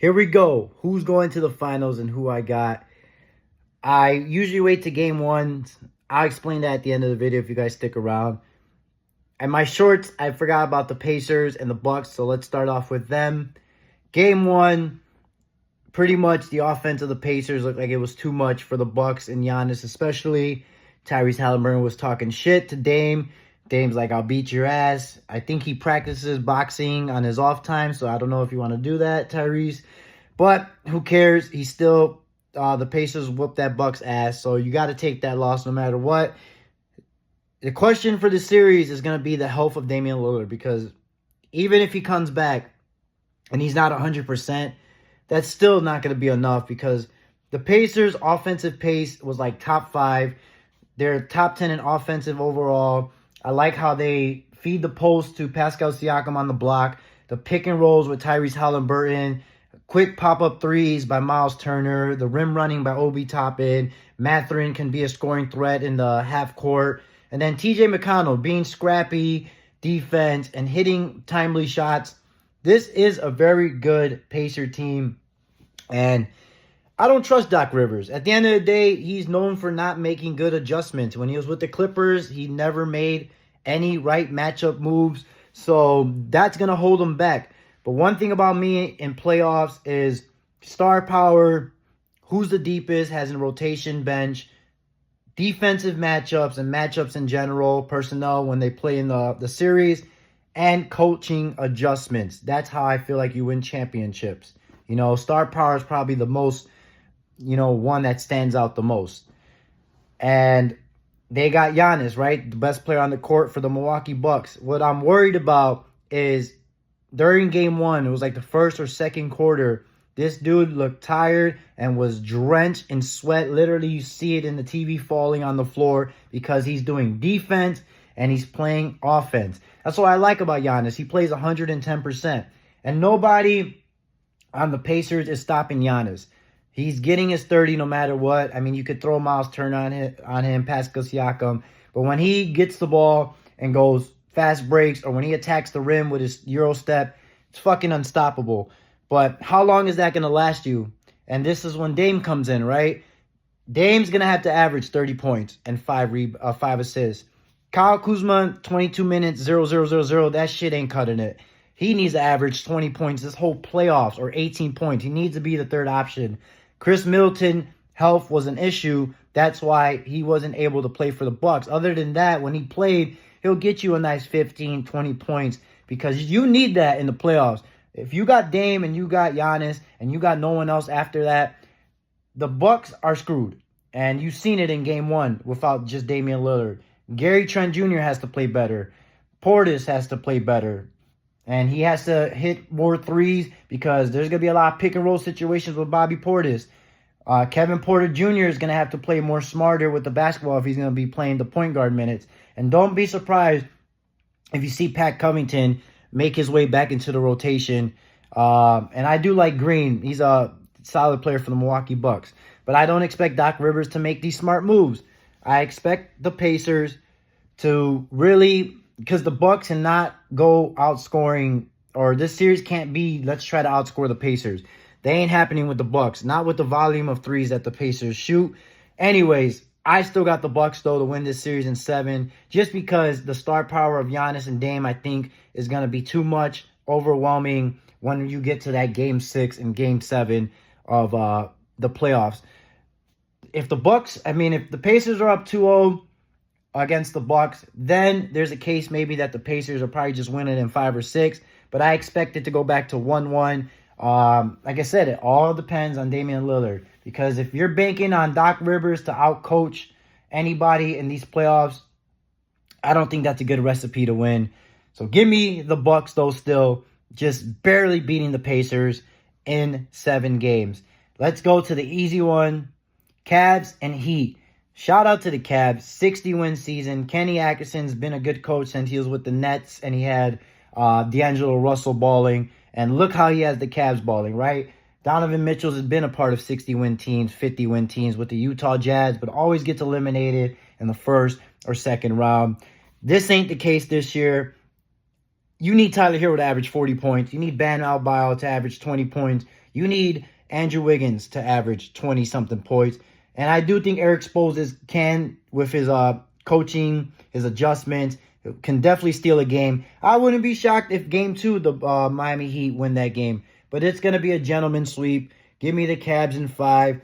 Here we go. Who's going to the finals and who I got? I usually wait to game one. I'll explain that at the end of the video if you guys stick around. And my shorts, I forgot about the Pacers and the Bucks, so let's start off with them. Game one, pretty much the offense of the Pacers looked like it was too much for the Bucks and Giannis especially. Tyrese Halliburton was talking shit to Dame. Dame's like, I'll beat your ass. I think he practices boxing on his off time, so I don't know if you want to do that, Tyrese. But who cares? He's still, the Pacers whooped that Bucks ass, so you got to take that loss no matter what. The question for the series is going to be the health of Damian Lillard, because even if he comes back and he's not 100%, that's still not going to be enough, because the Pacers' offensive pace was like top 5. They're top 10 in offensive overall. I like how they feed the post to Pascal Siakam on the block, the pick and rolls with Tyrese Halliburton, quick pop-up threes by Miles Turner, the rim running by Obi Toppin. Mathurin can be a scoring threat in the half court. And then TJ McConnell being scrappy defense and hitting timely shots. This is a very good Pacer team. And I don't trust Doc Rivers. At the end of the day, he's known for not making good adjustments. When he was with the Clippers, he never made any right matchup moves. So that's going to hold him back. But one thing about me in playoffs is star power, who's the deepest, has a rotation bench, defensive matchups and matchups in general, personnel when they play in the series, and coaching adjustments. That's how I feel like you win championships. You know, star power is probably the most, one that stands out the most. And they got Giannis, right? The best player on the court for the Milwaukee Bucks. What I'm worried about is during game one, it was like the first or second quarter, this dude looked tired and was drenched in sweat. Literally, you see it in the TV falling on the floor because he's doing defense and he's playing offense. That's what I like about Giannis. He plays 110%. And nobody on the Pacers is stopping Giannis. He's getting his 30 no matter what. I mean, you could throw Miles Turner on him, Pascal Siakam. But when he gets the ball and goes fast breaks, or when he attacks the rim with his Euro step, it's fucking unstoppable. But how long is that going to last you? And this is when Dame comes in, right? Dame's going to have to average 30 points and 5 assists. Kyle Kuzma, 22 minutes, 0. That shit ain't cutting it. He needs to average 20 points this whole playoffs, or 18 points. He needs to be the third option. Chris Middleton, health was an issue. That's why he wasn't able to play for the Bucks. Other than that, when he played, he'll get you a nice 15, 20 points, because you need that in the playoffs. If you got Dame and you got Giannis and you got no one else after that, the Bucks are screwed. And you've seen it in game one without just Damian Lillard. Gary Trent Jr. has to play better. Portis has to play better. And he has to hit more threes, because there's going to be a lot of pick and roll situations with Bobby Portis. Kevin Porter Jr. is going to have to play more smarter with the basketball if he's going to be playing the point guard minutes. And don't be surprised if you see Pat Covington make his way back into the rotation. And I do like Green. He's a solid player for the Milwaukee Bucks. But I don't expect Doc Rivers to make these smart moves. I expect the Pacers to really, because the Bucks cannot go outscoring, or this series can't be, let's try to outscore the Pacers. They ain't happening with the Bucks. Not with the volume of threes that the Pacers shoot. Anyways, I still got the Bucks, though, to win this series in 7, just because the star power of Giannis and Dame, I think, is going to be too much, overwhelming when you get to that game 6 and game 7 of the playoffs. If the Pacers are up 2-0 against the Bucks, then there's a case maybe that the Pacers are probably just winning in 5 or 6, but I expect it to go back to 1-1. Like I said, it all depends on Damian Lillard. Because if you're banking on Doc Rivers to outcoach anybody in these playoffs, I don't think that's a good recipe to win. So give me the Bucks, though, still just barely beating the Pacers in 7 games. Let's go to the easy one. Cavs and Heat. Shout out to the Cavs. 60-win season. Kenny Atkinson's been a good coach since he was with the Nets and he had D'Angelo Russell balling. And look how he has the Cavs balling, right? Donovan Mitchell has been a part of 60-win teams, 50-win teams with the Utah Jazz, but always gets eliminated in the first or second round. This ain't the case this year. You need Tyler Hero to average 40 points. You need Bam Adebayo to average 20 points. You need Andrew Wiggins to average 20-something points. And I do think Eric Spoelstra can, with his coaching, his adjustments, can definitely steal a game. I wouldn't be shocked if game 2, the Miami Heat win that game. But it's going to be a gentleman's sweep. Give me the Cavs in 5.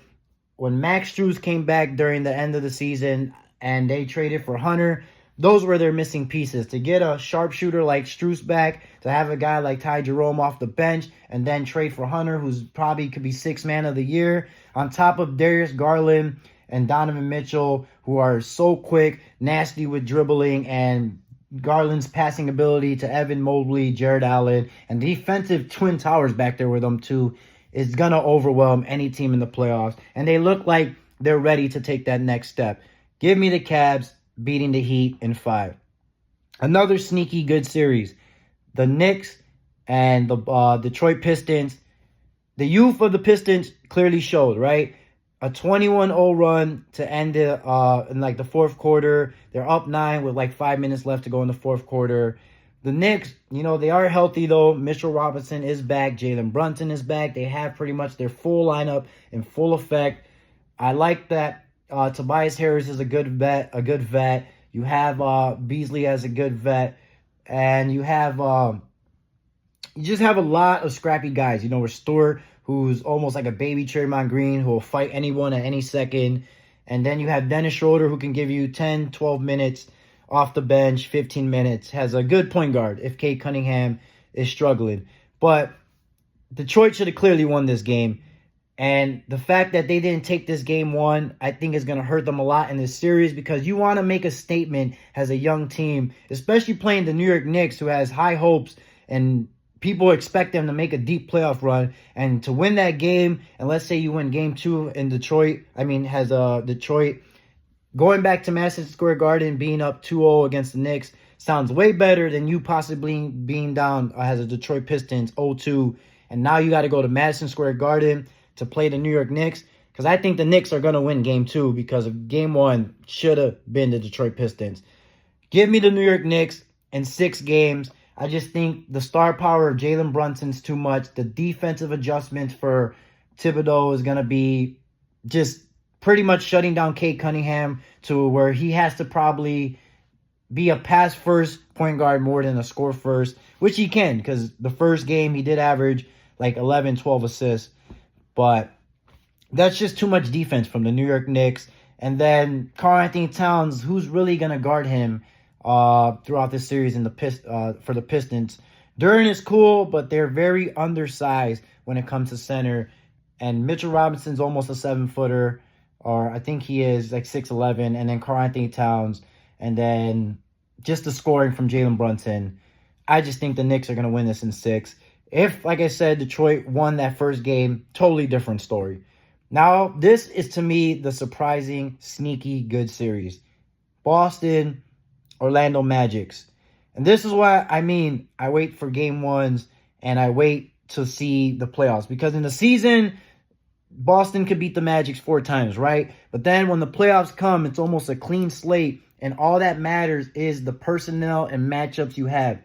When Max Strus came back during the end of the season and they traded for Hunter, those were their missing pieces. To get a sharpshooter like Strus back, to have a guy like Ty Jerome off the bench, and then trade for Hunter, who's probably could be 6th man of the year, on top of Darius Garland and Donovan Mitchell, who are so quick, nasty with dribbling, and Garland's passing ability to Evan Mobley, Jared Allen, and defensive twin towers back there with them too, is going to overwhelm any team in the playoffs. And they look like they're ready to take that next step. Give me the Cavs beating the Heat in 5. Another sneaky good series. The Knicks and the Detroit Pistons. The youth of the Pistons clearly showed, right? A 21-0 run to end it in like the fourth quarter. They're up 9 with like 5 minutes left to go in the fourth quarter. The Knicks, they are healthy though. Mitchell Robinson is back. Jalen Brunson is back. They have pretty much their full lineup in full effect. I like that. Tobias Harris is a good vet. You have Beasley as a good vet. And you have you just have a lot of scrappy guys. With Stewart, who's almost like a baby Draymond Green, who will fight anyone at any second. And then you have Dennis Schroeder, who can give you 10, 12 minutes off the bench, 15 minutes, has a good point guard if Cade Cunningham is struggling. But Detroit should have clearly won this game. And the fact that they didn't take this game 1, I think is going to hurt them a lot in this series, because you want to make a statement as a young team, especially playing the New York Knicks, who has high hopes and people expect them to make a deep playoff run. And to win that game, and let's say you win game 2 in Detroit, Detroit going back to Madison Square Garden, being up 2-0 against the Knicks, sounds way better than you possibly being down as a Detroit Pistons 0-2. And now you got to go to Madison Square Garden to play the New York Knicks. Because I think the Knicks are going to win game 2, because of game 1 should have been the Detroit Pistons. Give me the New York Knicks in 6 games. I just think the star power of Jalen Brunson's too much. The defensive adjustments for Thibodeau is going to be just pretty much shutting down Cade Cunningham to where he has to probably be a pass-first point guard more than a score-first, which he can, because the first game he did average like 11, 12 assists. But that's just too much defense from the New York Knicks. And then Karl-Anthony Towns, who's really going to guard him throughout this series for the Pistons. Duren is cool, but they're very undersized when it comes to center. And Mitchell Robinson's almost a 7-footer. Or I think he is like 6'11", and then Karl-Anthony Towns, and then just the scoring from Jalen Brunson. I just think the Knicks are going to win this in 6. If, like I said, Detroit won that first game, totally different story. Now, this is to me the surprising, sneaky good series. Boston, Orlando Magics. And this is why I wait for game 1s and I wait to see the playoffs. Because in the season, Boston could beat the Magic 4 times, right? But then when the playoffs come, it's almost a clean slate, and all that matters is the personnel and matchups you have.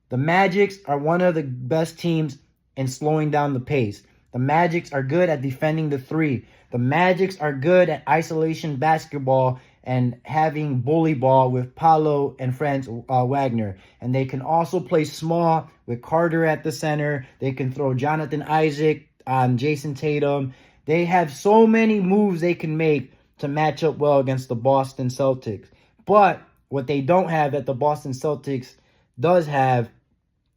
The Magics are one of the best teams in slowing down the pace. The Magics are good at defending the 3. The Magics are good at isolation basketball and having bully ball with Paolo and Franz Wagner. And they can also play small with Carter at the center. They can throw Jonathan Isaac on Jason Tatum. They have so many moves they can make to match up well against the Boston Celtics. But what they don't have that the Boston Celtics does have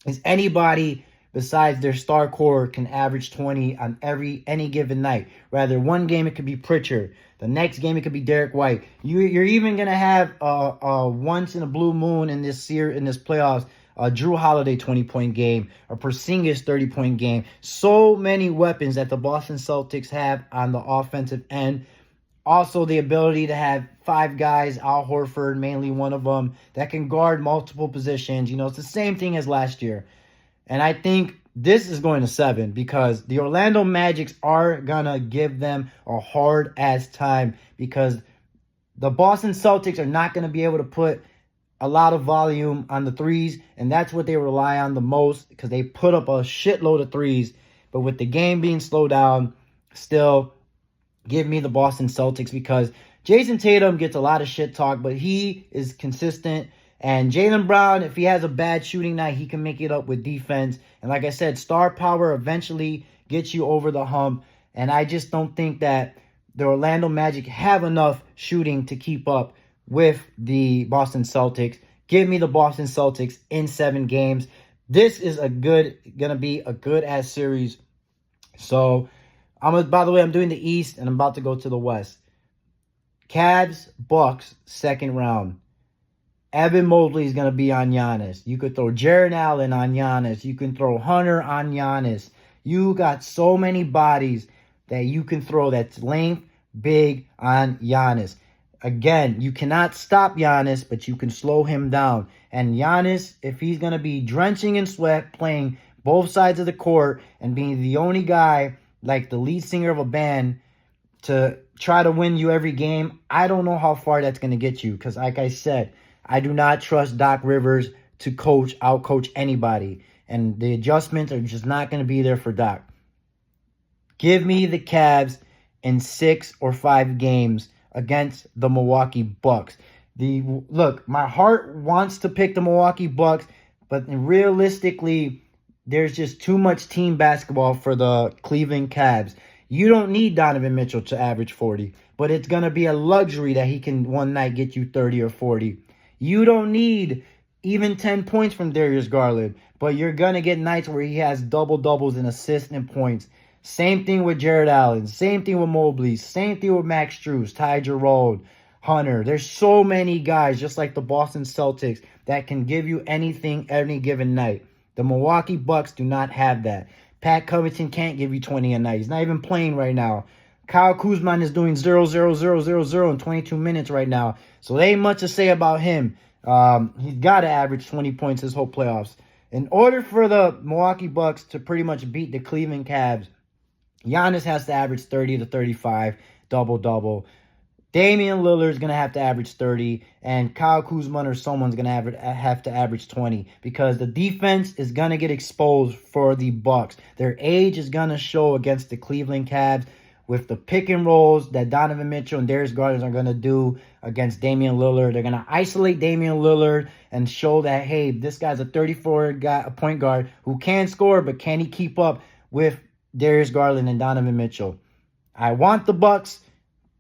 is anybody besides their star core can average 20 on any given night. Rather, one game it could be Pritchard. The next game it could be Derek White. You're even going to have once in a blue moon in this playoffs, a Drew Holiday 20-point game, a Porzingis 30-point game. So many weapons that the Boston Celtics have on the offensive end. Also, the ability to have 5 guys, Al Horford, mainly one of them, that can guard multiple positions. It's the same thing as last year. And I think this is going to 7 because the Orlando Magics are going to give them a hard-ass time because the Boston Celtics are not going to be able to put a lot of volume on the threes, and that's what they rely on the most because they put up a shitload of threes. But with the game being slowed down, still give me the Boston Celtics because Jason Tatum gets a lot of shit talk, but he is consistent. And Jaylen Brown, if he has a bad shooting night, he can make it up with defense. And like I said, star power eventually gets you over the hump. And I just don't think that the Orlando Magic have enough shooting to keep up with the Boston Celtics. Give me the Boston Celtics in 7 games. This is gonna be a good ass series. So by the way, I'm doing the East and I'm about to go to the West. Cavs, Bucks, second round. Evan Mobley is going to be on Giannis. You could throw Jared Allen on Giannis. You can throw Hunter on Giannis. You got so many bodies that you can throw that's length, big on Giannis. Again, you cannot stop Giannis, but you can slow him down. And Giannis, if he's going to be drenching in sweat, playing both sides of the court, and being the only guy, like the lead singer of a band, to try to win you every game, I don't know how far that's going to get you. Because like I said, I do not trust Doc Rivers to outcoach anybody. And the adjustments are just not going to be there for Doc. Give me the Cavs in 6 or 5 games against the Milwaukee Bucks. Look, my heart wants to pick the Milwaukee Bucks, but realistically, there's just too much team basketball for the Cleveland Cavs. You don't need Donovan Mitchell to average 40, but it's going to be a luxury that he can one night get you 30 or 40. You don't need even 10 points from Darius Garland, but you're going to get nights where he has double-doubles and assists and points. Same thing with Jared Allen. Same thing with Mobley. Same thing with Max Strus, Ty Jerome, Hunter. There's so many guys, just like the Boston Celtics, that can give you anything any given night. The Milwaukee Bucks do not have that. Pat Covington can't give you 20 a night. He's not even playing right now. Kyle Kuzma is doing 0-0-0-0-0 in 22 minutes right now. So there ain't much to say about him. He's got to average 20 points his whole playoffs. In order for the Milwaukee Bucks to pretty much beat the Cleveland Cavs, Giannis has to average 30 to 35, double-double. Damian Lillard is going to have to average 30, and Kyle Kuzma or someone's going to have to average 20 because the defense is going to get exposed for the Bucks. Their age is going to show against the Cleveland Cavs with the pick and rolls that Donovan Mitchell and Darius Garland are going to do against Damian Lillard. They're going to isolate Damian Lillard and show that, hey, this guy's a 34 point guard who can score, but can he keep up with Darius Garland and Donovan Mitchell? I want the Bucks,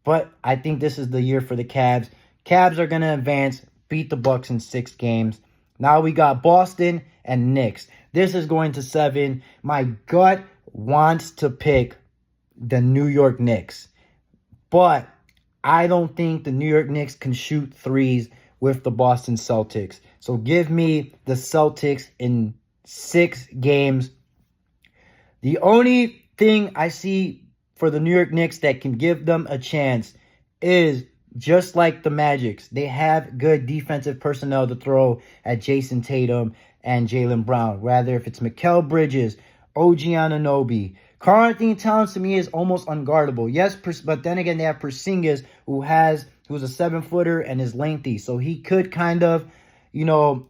but I think this is the year for the Cavs. Cavs are going to advance, beat the Bucks in 6 games. Now we got Boston and Knicks. This is going to 7. My gut wants to pick the New York Knicks, but I don't think the New York Knicks can shoot threes with the Boston Celtics. So give me the Celtics in 6 games. The only thing I see for the New York Knicks that can give them a chance is just like the Magics. They have good defensive personnel to throw at Jason Tatum and Jaylen Brown. Rather, if it's Mikal Bridges, OG Anunoby. Karl-Anthony Towns to me is almost unguardable. Yes, but then again, they have Porzingis who's a 7-footer and is lengthy. So he could kind of,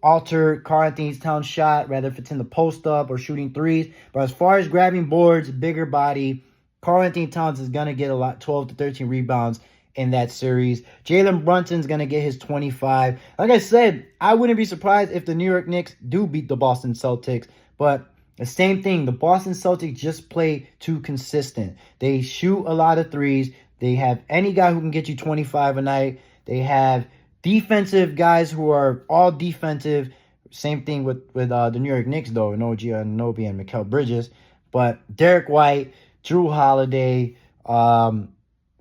alter Karl-Anthony Towns' shot, rather if it's in the post-up or shooting threes. But as far as grabbing boards, bigger body, Karl-Anthony Towns is going to get 12 to 13 rebounds in that series. Jalen Brunson's going to get his 25. Like I said, I wouldn't be surprised if the New York Knicks do beat the Boston Celtics. But the same thing, the Boston Celtics just play too consistent. They shoot a lot of threes. They have any guy who can get you 25 a night. They have defensive guys who are all defensive. Same thing with the New York Knicks, though, and OG Anunoby and Mikal Bridges. But Derek White, Drew Holiday,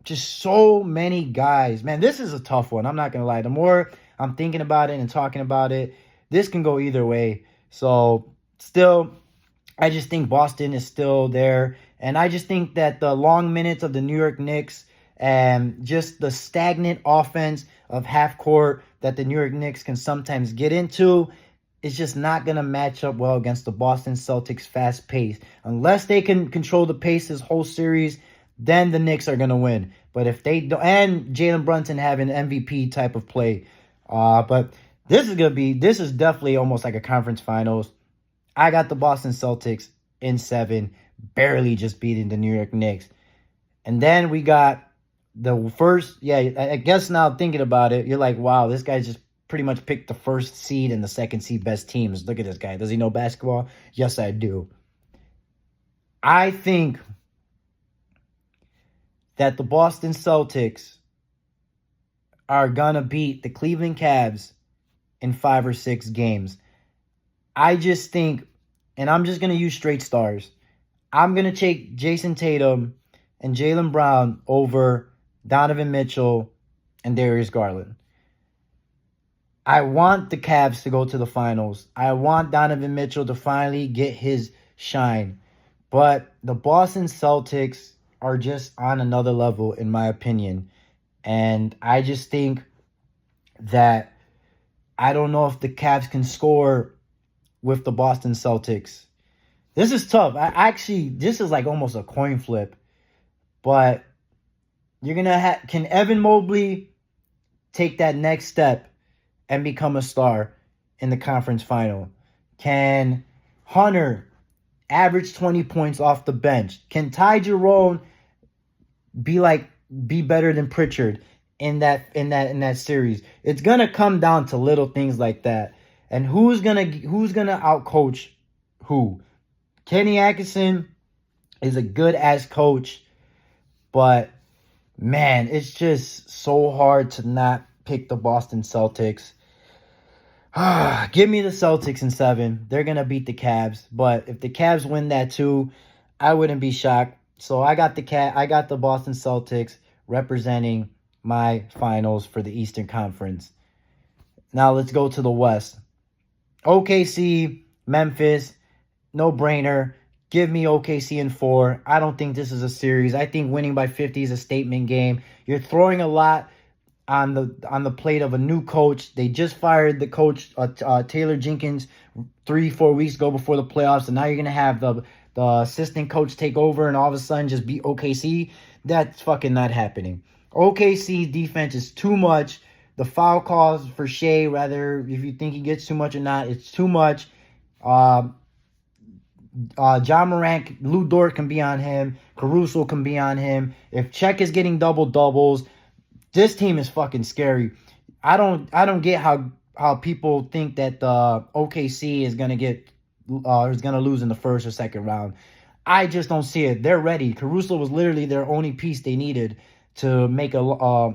just so many guys. Man, this is a tough one. I'm not going to lie. The more I'm thinking about it and talking about it, this can go either way. So, still, I just think Boston is still there. And I just think that the long minutes of the New York Knicks and just the stagnant offense of half court that the New York Knicks can sometimes get into is just not going to match up well against the Boston Celtics fast pace. Unless they can control the pace this whole series, then the Knicks are going to win. But if they don't, and Jalen Brunson having MVP type of play. But this is definitely almost like a conference finals. I got the Boston Celtics in 7. barely just beating the New York Knicks. And then we got the first, I guess now thinking about it, you're like, wow, this guy just pretty much picked the first seed and the second seed best teams. Look at this guy. Does he know basketball? Yes, I do. I think that the Boston Celtics are going to beat the Cleveland Cavs in 5 or 6 games. I just think, and I'm just going to use straight stars, I'm going to take Jason Tatum and Jaylen Brown over Donovan Mitchell and Darius Garland. I want the Cavs to go to the finals. I want Donovan Mitchell to finally get his shine. But the Boston Celtics are just on another level, in my opinion. And I just think that I don't know if the Cavs can score with the Boston Celtics. This is tough. This is like almost a coin flip. But you're going to can Evan Mobley take that next step and become a star in the conference final? Can Hunter average 20 points off the bench? Can Ty Jerome be better than Pritchard in that series? It's gonna come down to little things like that. And who's gonna outcoach who? Kenny Atkinson is a good ass coach, but man, it's just so hard to not pick the Boston Celtics. Give me the Celtics in 7. They're going to beat the Cavs. But if the Cavs win that too, I wouldn't be shocked. So I got the Boston Celtics representing my finals for the Eastern Conference. Now let's go to the West. OKC, Memphis, no brainer. Give me OKC in 4. I don't think this is a series. I think winning by 50 is a statement game. You're throwing a lot on the plate of a new coach. They just fired the coach, Taylor Jenkins, 3-4 weeks ago before the playoffs, and now you're gonna have the assistant coach take over and all of a sudden just beat OKC. That's fucking not happening. OKC defense is too much. The foul calls for Shea, rather if you think he gets too much or not, it's too much. John Morant, Lou Dort can be on him. Caruso can be on him. If Cech is getting double-doubles, this team is fucking scary. I don't get how people think that the OKC is gonna lose in the first or second round. I just don't see it. They're ready. Caruso was literally their only piece they needed to make a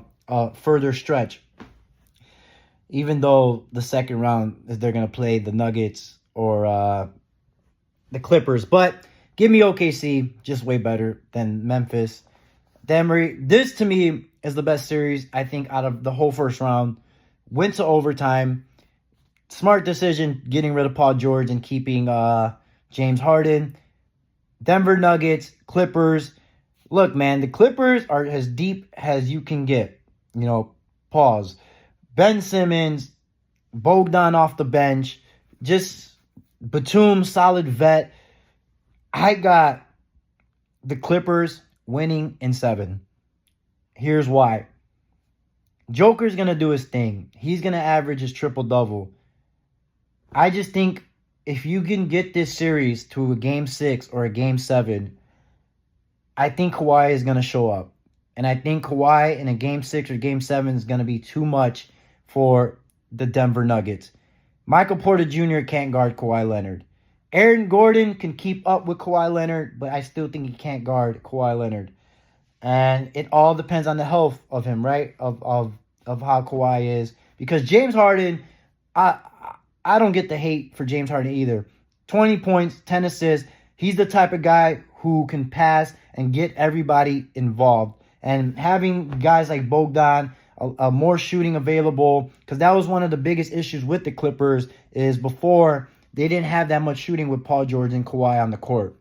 further stretch. Even though the second round they're gonna play the Nuggets or the Clippers, but give me OKC, just way better than Memphis. Denver, this to me is the best series, I think, out of the whole first round. Went to overtime. Smart decision getting rid of Paul George and keeping James Harden. Denver Nuggets, Clippers. Look, man, the Clippers are as deep as you can get. Pause. Ben Simmons, Bogdan off the bench, just Batum, solid vet. I got the Clippers winning in 7. Here's why. Joker's going to do his thing. He's going to average his triple-double. I just think if you can get this series to a Game 6 or a Game 7, I think Kawhi is going to show up. And I think Kawhi in a Game 6 or Game 7 is going to be too much for the Denver Nuggets. Michael Porter Jr. can't guard Kawhi Leonard. Aaron Gordon can keep up with Kawhi Leonard, but I still think he can't guard Kawhi Leonard. And it all depends on the health of him, right? Of how Kawhi is. Because James Harden, I don't get the hate for James Harden either. 20 points, 10 assists. He's the type of guy who can pass and get everybody involved. And having guys like Bogdan, more shooting available, because that was one of the biggest issues with the Clippers, is before they didn't have that much shooting with Paul George and Kawhi on the court.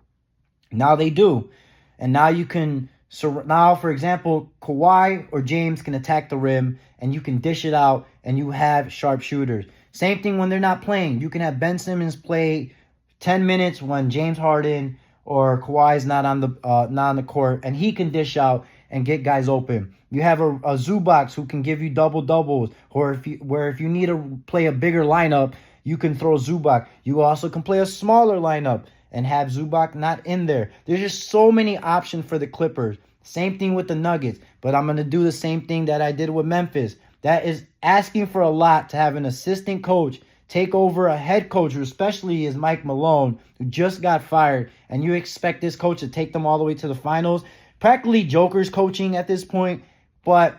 Now they do. And now you can, so now, for example, Kawhi or James can attack the rim and you can dish it out and you have sharp shooters. Same thing when they're not playing. You can have Ben Simmons play 10 minutes when James Harden or Kawhi is not on the court, and he can dish out and get guys open. You have a Zubac who can give you double-doubles, or if you need to play a bigger lineup, you can throw Zubac. You also can play a smaller lineup and have Zubac not in there. There's just so many options for the Clippers. Same thing with the Nuggets. But I'm going to do the same thing that I did with Memphis. That is asking for a lot to have an assistant coach take over a head coach, who especially is Mike Malone, who just got fired, and you expect this coach to take them all the way to the finals. Practically Joker's coaching at this point, but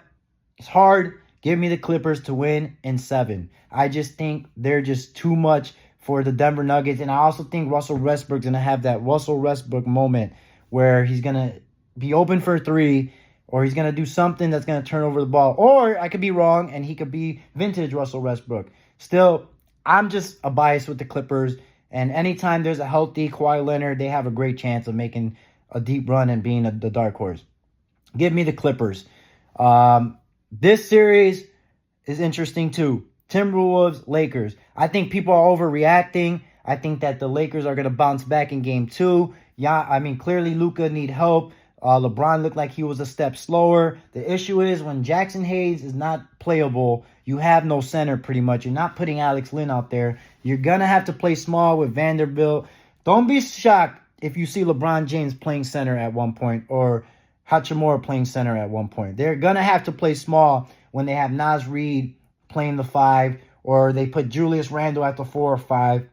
it's hard. Give me the Clippers to win in 7. I just think they're just too much for the Denver Nuggets, and I also think Russell Westbrook's going to have that Russell Westbrook moment where he's going to be open for 3, or he's going to do something that's going to turn over the ball. Or I could be wrong, and he could be vintage Russell Westbrook. Still, I'm just a bias with the Clippers, and anytime there's a healthy Kawhi Leonard, they have a great chance of making a deep run and being the dark horse. Give me the Clippers. This series is interesting too. Timberwolves, Lakers. I think people are overreacting. I think that the Lakers are going to bounce back in game 2. Yeah, I mean, clearly Luka need help. LeBron looked like he was a step slower. The issue is when Jackson Hayes is not playable, you have no center pretty much. You're not putting Alex Len out there. You're going to have to play small with Vanderbilt. Don't be shocked if you see LeBron James playing center at one point, or Hachimura playing center at one point. They're going to have to play small when they have Naz Reid playing the 5, or they put Julius Randle at the 4 or 5.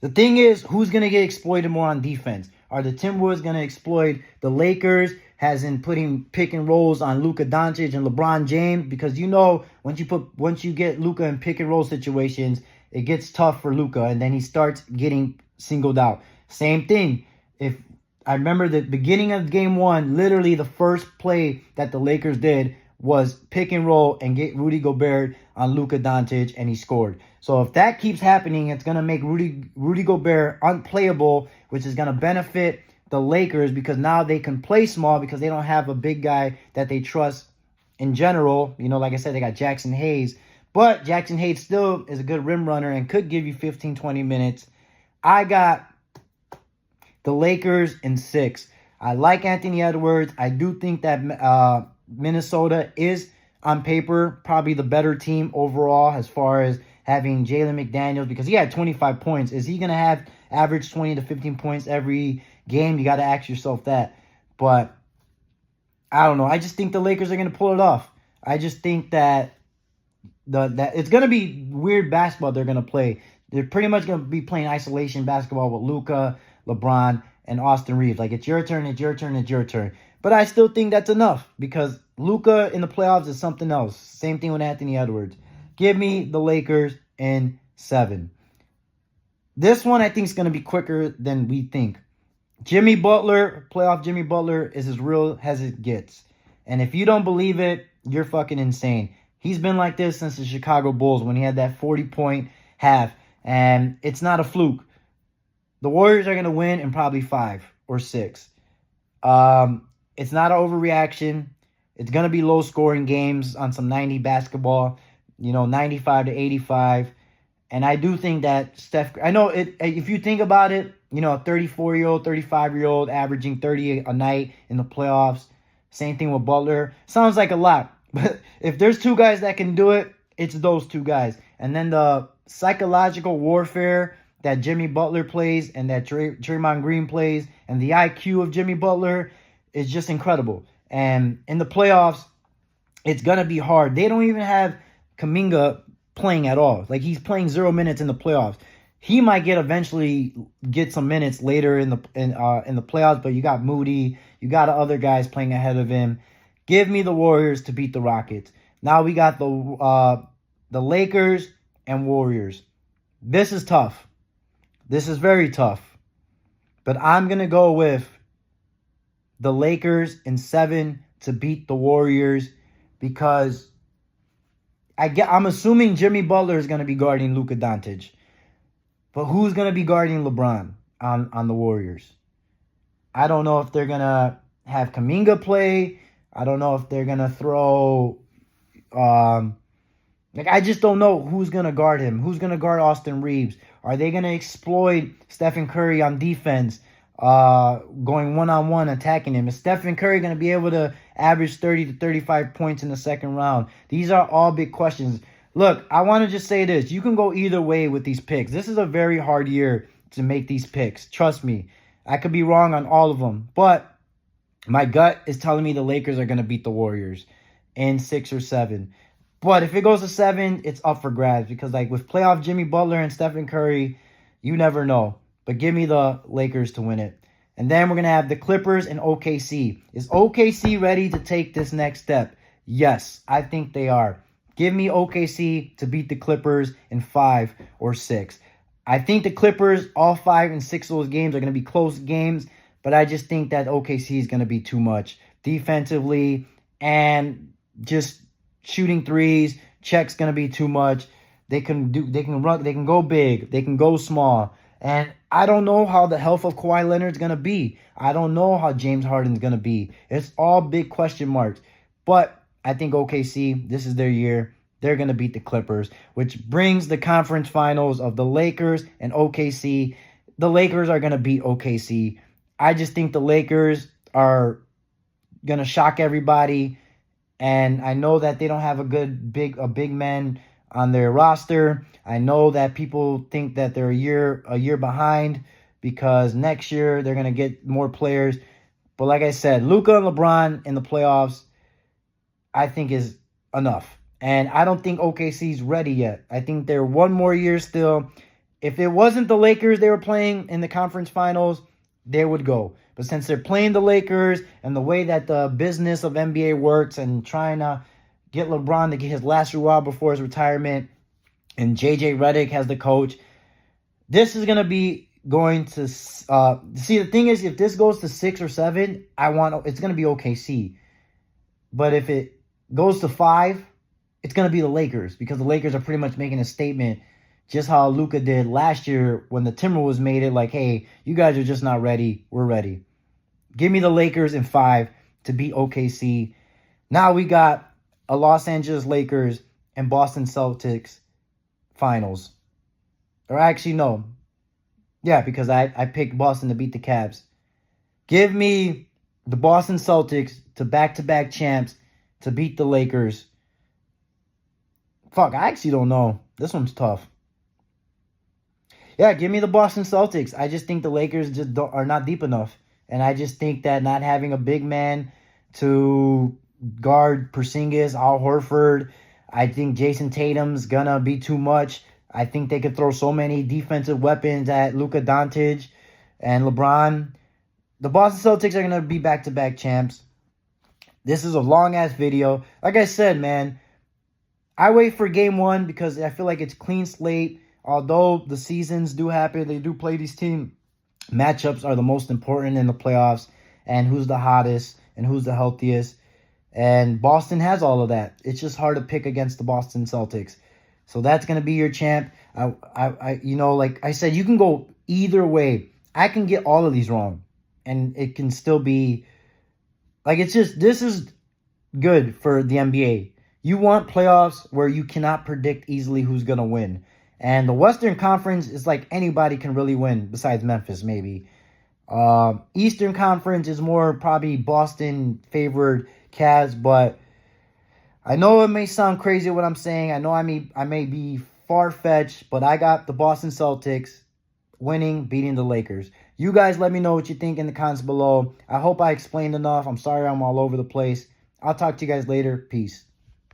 The thing is, who's going to get exploited more on defense? Are the Timberwolves going to exploit the Lakers, as in putting pick and rolls on Luka Doncic and LeBron James? Because you know, once you get Luka in pick and roll situations, it gets tough for Luka, and then he starts getting singled out. Same thing. If I remember the beginning of game 1, literally the first play that the Lakers did was pick and roll and get Rudy Gobert on Luka Doncic, and he scored. So if that keeps happening, it's going to make Rudy Gobert unplayable, which is going to benefit the Lakers because now they can play small because they don't have a big guy that they trust in general. You know, like I said, they got Jackson Hayes. But Jackson Hayes still is a good rim runner and could give you 15, 20 minutes. I got the Lakers in 6. I like Anthony Edwards. I do think that Minnesota is, on paper, probably the better team overall as far as having Jalen McDaniels, because he had 25 points. Is he going to have average 20 to 15 points every game? You got to ask yourself that. But I don't know. I just think the Lakers are going to pull it off. I just think that it's going to be weird basketball they're going to play. They're pretty much going to be playing isolation basketball with Luka, LeBron, and Austin Reeves. Like, it's your turn, it's your turn, it's your turn. But I still think that's enough because Luka in the playoffs is something else. Same thing with Anthony Edwards. Give me the Lakers in 7. This one I think is going to be quicker than we think. Jimmy Butler, playoff Jimmy Butler, is as real as it gets. And if you don't believe it, you're fucking insane. He's been like this since the Chicago Bulls when he had that 40-point half. And it's not a fluke. The Warriors are going to win in probably 5 or 6. It's not an overreaction. It's going to be low-scoring games on some 90 basketball, 95 to 85. And I do think that I know it. If you think about it, a 34-year-old, 35-year-old averaging 30 a night in the playoffs. Same thing with Butler. Sounds like a lot. But if there's 2 guys that can do it, it's those 2 guys. And then the psychological warfare that Jimmy Butler plays and that Draymond Green plays and the IQ of Jimmy Butler is just incredible. And in the playoffs, it's going to be hard. They don't even have Kuminga playing at all. Like, he's playing 0 minutes in the playoffs. He might eventually get some minutes later in the playoffs, but you got Moody, you got other guys playing ahead of him. Give me the Warriors to beat the Rockets. Now we got the Lakers and Warriors. This is tough. This is very tough. But I'm going to go with the Lakers in 7 to beat the Warriors because I'm assuming Jimmy Butler is going to be guarding Luka Doncic. But who's going to be guarding LeBron on the Warriors? I don't know if they're going to have Kuminga play. I don't know if they're going to throw... I just don't know who's going to guard him. Who's going to guard Austin Reeves? Are they going to exploit Stephen Curry on defense, going one-on-one, attacking him? Is Stephen Curry going to be able to average 30 to 35 points in the second round? These are all big questions. Look, I want to just say this. You can go either way with these picks. This is a very hard year to make these picks. Trust me. I could be wrong on all of them. But my gut is telling me the Lakers are going to beat the Warriors in 6 or 7. But if it goes to 7, it's up for grabs. Because like with playoff Jimmy Butler and Stephen Curry, you never know. But give me the Lakers to win it. And then we're going to have the Clippers and OKC. Is OKC ready to take this next step? Yes, I think they are. Give me OKC to beat the Clippers in 5 or 6. I think the Clippers, all 5 and 6 of those games are going to be close games. But I just think that OKC is going to be too much defensively. And just shooting threes, check's going to be too much. They can run, they can go big, they can go small. And I don't know how the health of Kawhi Leonard's going to be. I don't know how James Harden's going to be. It's all big question marks. But I think OKC, this is their year. They're going to beat the Clippers, which brings the conference finals of the Lakers and OKC. The Lakers are going to beat OKC. I just think the Lakers are going to shock everybody. And I know that they don't have a big man on their roster. I know that people think that they're a year behind because next year they're going to get more players. But like I said, Luka and LeBron in the playoffs, I think is enough. And I don't think OKC's ready yet. I think they're one more year still. If it wasn't the Lakers they were playing in the conference finals, they would go. But since they're playing the Lakers and the way that the business of NBA works and trying to get LeBron to get his last hurrah before his retirement, and JJ Redick has the coach, this is going to be going to see, the thing is, if this goes to 6 or 7, it's going to be OKC. But if it goes to 5, it's going to be the Lakers, because the Lakers are pretty much making a statement, just how Luka did last year when the Timberwolves made it like, hey, you guys are just not ready. We're ready. Give me the Lakers in 5 to beat OKC. Now we got a Los Angeles Lakers and Boston Celtics finals. Or actually, no. Yeah, because I picked Boston to beat the Cavs. Give me the Boston Celtics to back-to-back champs to beat the Lakers. Fuck, I actually don't know. This one's tough. Yeah, give me the Boston Celtics. I just think the Lakers just are not deep enough. And I just think that not having a big man to guard Porzingis, Al Horford, I think Jason Tatum's going to be too much. I think they could throw so many defensive weapons at Luka Doncic and LeBron. The Boston Celtics are going to be back-to-back champs. This is a long-ass video. Like I said, man, I wait for game 1 because I feel like it's clean slate. Although the seasons do happen, they do play these teams. Matchups are the most important in the playoffs, and who's the hottest and who's the healthiest. And Boston has all of that. It's just hard to pick against the Boston Celtics. So that's going to be your champ. Like I said, you can go either way. I can get all of these wrong, and it can still be like, this is good for the NBA. You want playoffs where you cannot predict easily who's going to win. And the Western Conference is like anybody can really win besides Memphis, maybe. Eastern Conference is more probably Boston favored Cavs, but I know it may sound crazy what I'm saying. I know I may be far-fetched, but I got the Boston Celtics winning, beating the Lakers. You guys let me know what you think in the comments below. I hope I explained enough. I'm sorry I'm all over the place. I'll talk to you guys later. Peace.